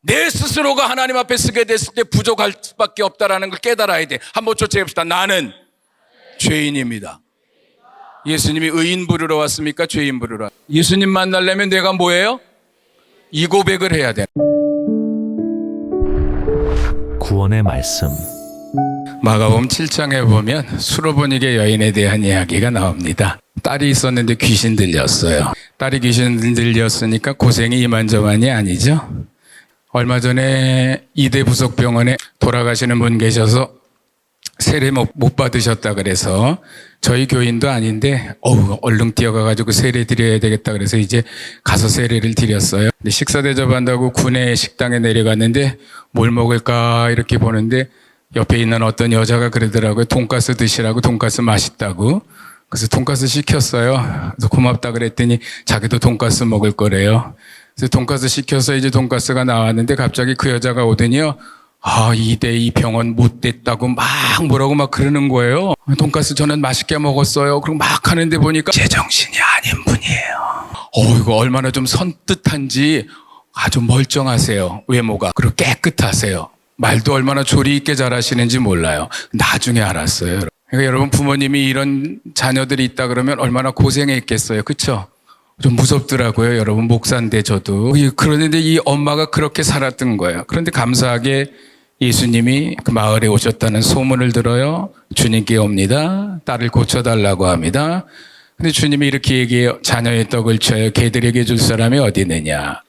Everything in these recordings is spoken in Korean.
내 스스로가 하나님 앞에 서게 됐을 때 부족할 수밖에 없다는 걸 깨달아야 돼. 한번 초청해봅시다. 나는 죄인입니다. 예수님이 의인 부르러 왔습니까? 죄인 부르러? 예수님 만나려면 내가 뭐예요? 이 고백을 해야 돼. 구원의 말씀. 마가복음 7장에 보면 수로보니게 여인에 대한 이야기가 나옵니다. 딸이 있었는데 귀신 들렸어요. 딸이 귀신 들렸으니까 고생이 이만저만이 아니죠. 얼마 전에 이대 부속병원에 돌아가시는 분 계셔서 세례 못 받으셨다 그래서 저희 교인도 아닌데 얼른 뛰어가가지고 세례 드려야 되겠다 그래서 이제 가서 세례를 드렸어요. 근데 식사 대접한다고 군내 식당에 내려갔는데 뭘 먹을까 이렇게 보는데 옆에 있는 어떤 여자가 그러더라고요. 돈가스 드시라고, 돈가스 맛있다고. 그래서 돈가스 시켰어요. 그래서 고맙다 그랬더니 자기도 돈가스 먹을 거래요. 그래서 돈가스 시켜서 이제 돈가스가 나왔는데 갑자기 그 여자가 오더니요. 이대 이 병원 못 됐다고 막 뭐라고 막 그러는 거예요. 돈가스 저는 맛있게 먹었어요. 그리고 막 하는데 보니까 제정신이 아닌 분이에요. 이거 얼마나 좀 선뜻한지 아주 멀쩡하세요. 외모가. 그리고 깨끗하세요. 말도 얼마나 조리 있게 잘하시는지 몰라요. 나중에 알았어요. 그러니까 여러분 부모님이 이런 자녀들이 있다 그러면 얼마나 고생했겠어요. 그렇죠? 좀 무섭더라고요. 여러분 목사인데 저도. 그런데 이 엄마가 그렇게 살았던 거예요. 그런데 감사하게 예수님이 그 마을에 오셨다는 소문을 들어요. 주님께 옵니다. 딸을 고쳐달라고 합니다. 근데 주님이 이렇게 얘기해요. 자녀의 떡을 쳐요. 개들에게 줄 사람이 어디 있느냐.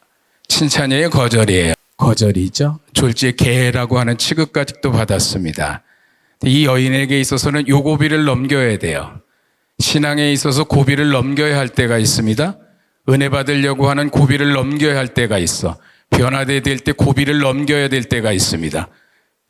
칭찬이에요? 거절이에요? 거절이죠. 졸지에 개라고 하는 취급까지도 받았습니다. 이 여인에게 있어서는 요 고비를 넘겨야 돼요. 신앙에 있어서 고비를 넘겨야 할 때가 있습니다. 은혜 받으려고 하는 고비를 넘겨야 할 때가 있어. 변화돼야 될 때 고비를 넘겨야 될 때가 있습니다.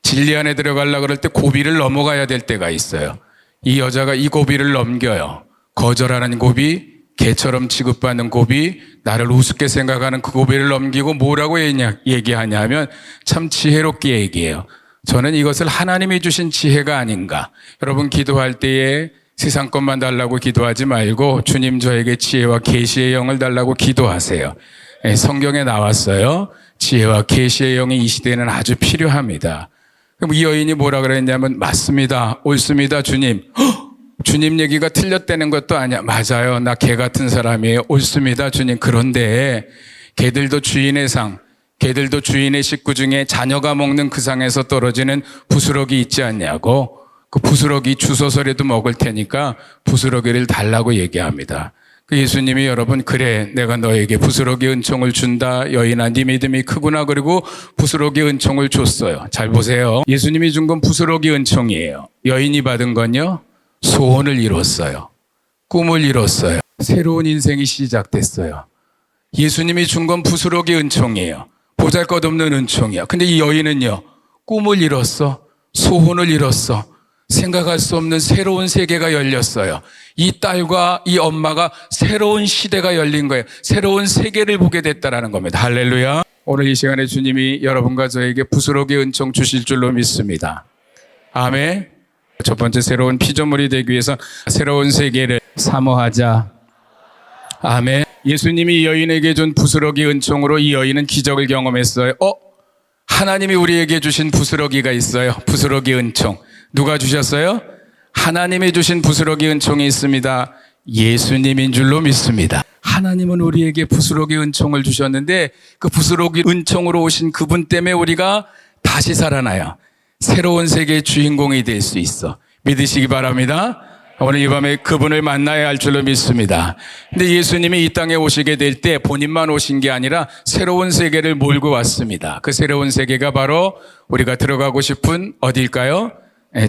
진리 안에 들어가려고 그럴 때 고비를 넘어가야 될 때가 있어요. 이 여자가 이 고비를 넘겨요. 거절하는 고비, 개처럼 취급받는 고비, 나를 우습게 생각하는 그 고비를 넘기고 뭐라고 얘기하냐면 참 지혜롭게 얘기해요. 저는 이것을 하나님이 주신 지혜가 아닌가. 여러분 기도할 때에 세상 것만 달라고 기도하지 말고 주님 저에게 지혜와 계시의 영을 달라고 기도하세요. 성경에 나왔어요. 지혜와 계시의 영이 이 시대에는 아주 필요합니다. 그럼 이 여인이 뭐라 그랬냐면 맞습니다. 옳습니다 주님. 주님 얘기가 틀렸다는 것도 아니야. 맞아요. 나 개 같은 사람이에요. 옳습니다 주님. 그런데 개들도 주인의 상, 개들도 주인의 식구 중에 자녀가 먹는 그 상에서 떨어지는 부스러기 있지 않냐고. 그 부스러기 주소서라도 먹을 테니까 부스러기를 달라고 얘기합니다. 그 예수님이 여러분 그래 내가 너에게 부스러기 은총을 준다. 여인아 네 믿음이 크구나. 그리고 부스러기 은총을 줬어요. 잘 보세요. 예수님이 준 건 부스러기 은총이에요. 여인이 받은 건요. 소원을 이뤘어요. 꿈을 이뤘어요. 새로운 인생이 시작됐어요. 예수님이 준 건 부스러기 은총이에요. 보잘것없는 은총이야. 근데 이 여인은요. 꿈을 이뤘어. 소원을 이뤘어. 생각할 수 없는 새로운 세계가 열렸어요. 이 딸과 이 엄마가 새로운 시대가 열린 거예요. 새로운 세계를 보게 됐다는 겁니다. 할렐루야. 오늘 이 시간에 주님이 여러분과 저에게 부스러기 은총 주실 줄로 믿습니다. 아멘. 첫 번째 새로운 피조물이 되기 위해서 새로운 세계를 사모하자. 아멘. 예수님이 이 여인에게 준 부스러기 은총으로 이 여인은 기적을 경험했어요. 하나님이 우리에게 주신 부스러기가 있어요. 부스러기 은총. 누가 주셨어요? 하나님이 주신 부스러기 은총이 있습니다. 예수님인 줄로 믿습니다. 하나님은 우리에게 부스러기 은총을 주셨는데 그 부스러기 은총으로 오신 그분 때문에 우리가 다시 살아나요. 새로운 세계의 주인공이 될 수 있어. 믿으시기 바랍니다. 오늘 이 밤에 그분을 만나야 할 줄로 믿습니다. 근데 예수님이 이 땅에 오시게 될 때 본인만 오신 게 아니라 새로운 세계를 몰고 왔습니다. 그 새로운 세계가 바로 우리가 들어가고 싶은 어디일까요?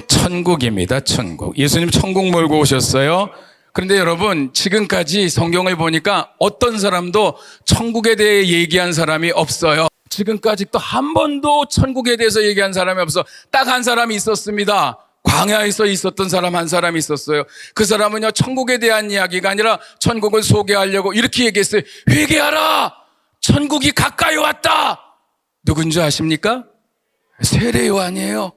천국입니다. 천국. 예수님 천국 몰고 오셨어요. 그런데 여러분 지금까지 성경을 보니까 어떤 사람도 천국에 대해 얘기한 사람이 없어요. 지금까지 또 한 번도 천국에 대해서 얘기한 사람이 없어. 딱 한 사람이 있었습니다. 광야에서 있었던 사람 한 사람이 있었어요. 그 사람은요 천국에 대한 이야기가 아니라 천국을 소개하려고 이렇게 얘기했어요. 회개하라. 천국이 가까이 왔다. 누군지 아십니까? 세례 요한이에요.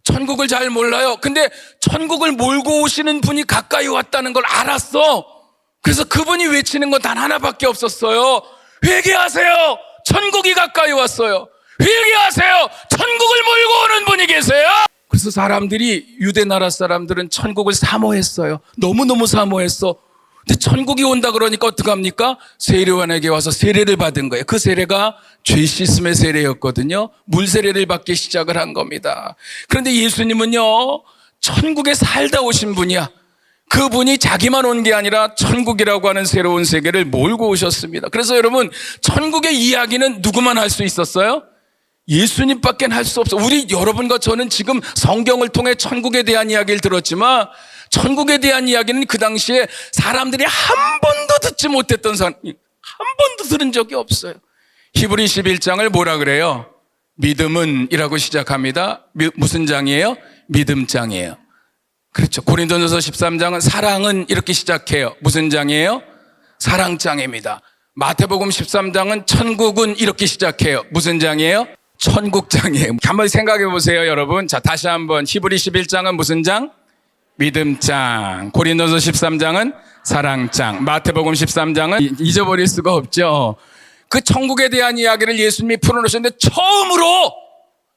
천국을 잘 몰라요. 근데 천국을 몰고 오시는 분이 가까이 왔다는 걸 알았어. 그래서 그분이 외치는 건 단 하나밖에 없었어요. 회개하세요. 천국이 가까이 왔어요. 회개하세요. 천국을 몰고 오는 분이 계세요. 그래서 사람들이, 유대 나라 사람들은 천국을 사모했어요. 너무너무 사모했어. 근데 천국이 온다 그러니까 어떡합니까? 세례요한에게 와서 세례를 받은 거예요. 그 세례가 죄 씻음의 세례였거든요. 물 세례를 받기 시작을 한 겁니다. 그런데 예수님은요, 천국에 살다 오신 분이야. 그분이 자기만 온 게 아니라 천국이라고 하는 새로운 세계를 몰고 오셨습니다. 그래서 여러분, 천국의 이야기는 누구만 할 수 있었어요? 예수님밖에 할 수 없어. 우리 여러분과 저는 지금 성경을 통해 천국에 대한 이야기를 들었지만, 천국에 대한 이야기는 그 당시에 사람들이 한 번도 듣지 못했던 사람, 한 번도 들은 적이 없어요. 히브리 11장을 뭐라 그래요? 믿음은 이라고 시작합니다. 무슨 장이에요? 믿음장이에요. 그렇죠. 고린도전서 13장은 사랑은 이렇게 시작해요. 무슨 장이에요? 사랑장입니다. 마태복음 13장은 천국은 이렇게 시작해요. 무슨 장이에요? 천국장이에요. 한번 생각해 보세요, 여러분. 자, 다시 한번. 히브리 11장은 무슨 장? 믿음장. 고린도서 13장은 사랑장. 마태복음 13장은 잊어버릴 수가 없죠. 그 천국에 대한 이야기를 예수님이 풀어놓으셨는데 처음으로,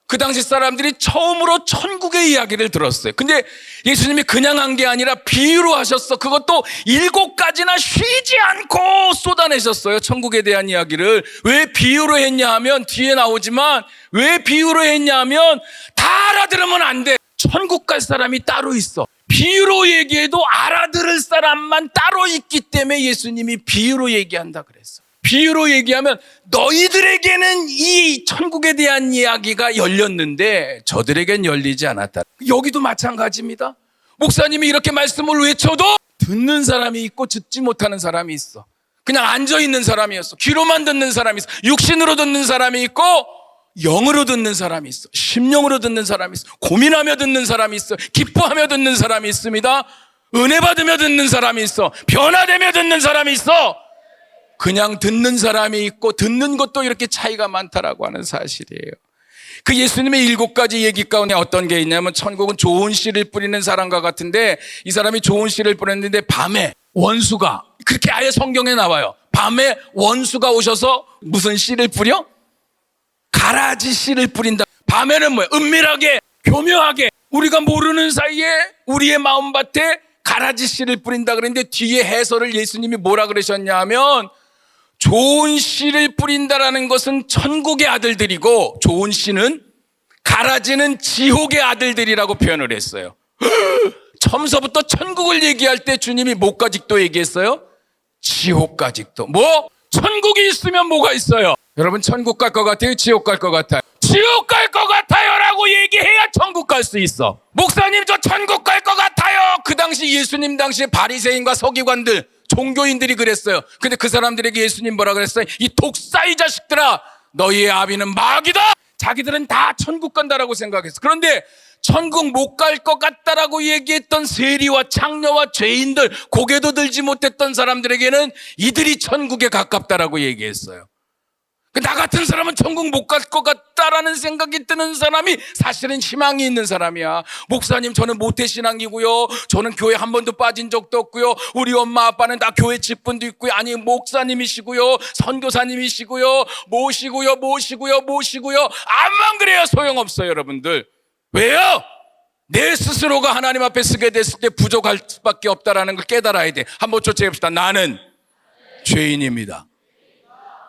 그 당시 사람들이 처음으로 천국의 이야기를 들었어요. 근데 예수님이 그냥 한 게 아니라 비유로 하셨어. 그것도 7가지나 쉬지 않고 쏟아내셨어요. 천국에 대한 이야기를. 왜 비유로 했냐 하면, 뒤에 나오지만 왜 비유로 했냐 하면, 다 알아들으면 안 돼. 천국 갈 사람이 따로 있어. 비유로 얘기해도 알아들을 사람만 따로 있기 때문에 예수님이 비유로 얘기한다 그랬어. 비유로 얘기하면 너희들에게는 이 천국에 대한 이야기가 열렸는데 저들에겐 열리지 않았다. 여기도 마찬가지입니다. 목사님이 이렇게 말씀을 외쳐도 듣는 사람이 있고 듣지 못하는 사람이 있어. 그냥 앉아있는 사람이었어. 귀로만 듣는 사람이 있어. 육신으로 듣는 사람이 있고 영으로 듣는 사람이 있어. 심령으로 듣는 사람이 있어. 고민하며 듣는 사람이 있어. 기뻐하며 듣는 사람이 있습니다. 은혜 받으며 듣는 사람이 있어. 변화되며 듣는 사람이 있어. 그냥 듣는 사람이 있고 듣는 것도 이렇게 차이가 많다라고 하는 사실이에요. 그 예수님의 7가지 얘기 가운데 어떤 게 있냐면, 천국은 좋은 씨를 뿌리는 사람과 같은데, 이 사람이 좋은 씨를 뿌렸는데 밤에 원수가, 그렇게 아예 성경에 나와요. 밤에 원수가 오셔서 무슨 씨를 뿌려? 가라지 씨를 뿌린다. 밤에는 뭐예요? 은밀하게, 교묘하게, 우리가 모르는 사이에 우리의 마음밭에 가라지 씨를 뿌린다 그랬는데, 뒤에 해설을 예수님이 뭐라 그러셨냐 하면, 좋은 씨를 뿌린다라는 것은 천국의 아들들이고, 좋은 씨는, 가라지는 지옥의 아들들이라고 표현을 했어요. 처음서부터 천국을 얘기할 때 주님이 뭐까지도 얘기했어요? 지옥까지도. 뭐? 천국이 있으면 뭐가 있어요? 여러분, 천국 갈 것 같아요? 지옥 갈 것 같아요? 지옥 갈 것 같아요 라고 얘기해야 천국 갈 수 있어. 목사님, 저 천국 갈 것 같아요. 그 당시 예수님 당시에 바리새인과 서기관들, 종교인들이 그랬어요. 근데 그 사람들에게 예수님 뭐라 그랬어요? 이 독사의 자식들아, 너희의 아비는 마귀다. 자기들은 다 천국 간다라고 생각했어. 그런데 천국 못 갈 것 같다라고 얘기했던 세리와 창녀와 죄인들, 고개도 들지 못했던 사람들에게는 이들이 천국에 가깝다라고 얘기했어요. 나 같은 사람은 천국 못 갈 것 같다라는 생각이 드는 사람이 사실은 희망이 있는 사람이야. 목사님, 저는 모태신앙이고요. 저는 교회 한 번도 빠진 적도 없고요. 우리 엄마 아빠는 다 교회 직분도 있고요. 아니, 목사님이시고요. 선교사님이시고요. 모시고요. 암만 그래야 소용없어요, 여러분들. 왜요? 내 스스로가 하나님 앞에 서게 됐을 때 부족할 수밖에 없다라는 걸 깨달아야 돼. 한번 쫓아봅시다. 나는 죄인입니다.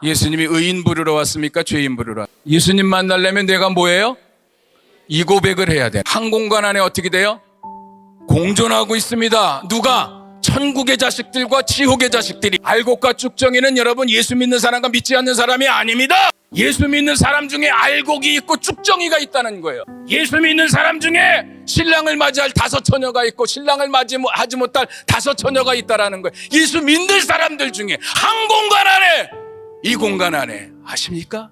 예수님이 의인 부르러 왔습니까? 죄인 부르러? 예수님 만나려면 내가 뭐예요? 이 고백을 해야 돼. 한 공간 안에 어떻게 돼요? 공존하고 있습니다. 누가? 천국의 자식들과 지옥의 자식들이. 알곡과 쭉정이는 여러분, 예수 믿는 사람과 믿지 않는 사람이 아닙니다. 예수 믿는 사람 중에 알곡이 있고 쭉정이가 있다는 거예요. 예수 믿는 사람 중에 신랑을 맞이할 5 처녀가 있고 신랑을 맞이하지 못할 5 처녀가 있다라는 거예요. 예수 믿는 사람들 중에 한 공간 안에, 이 공간 안에, 아십니까?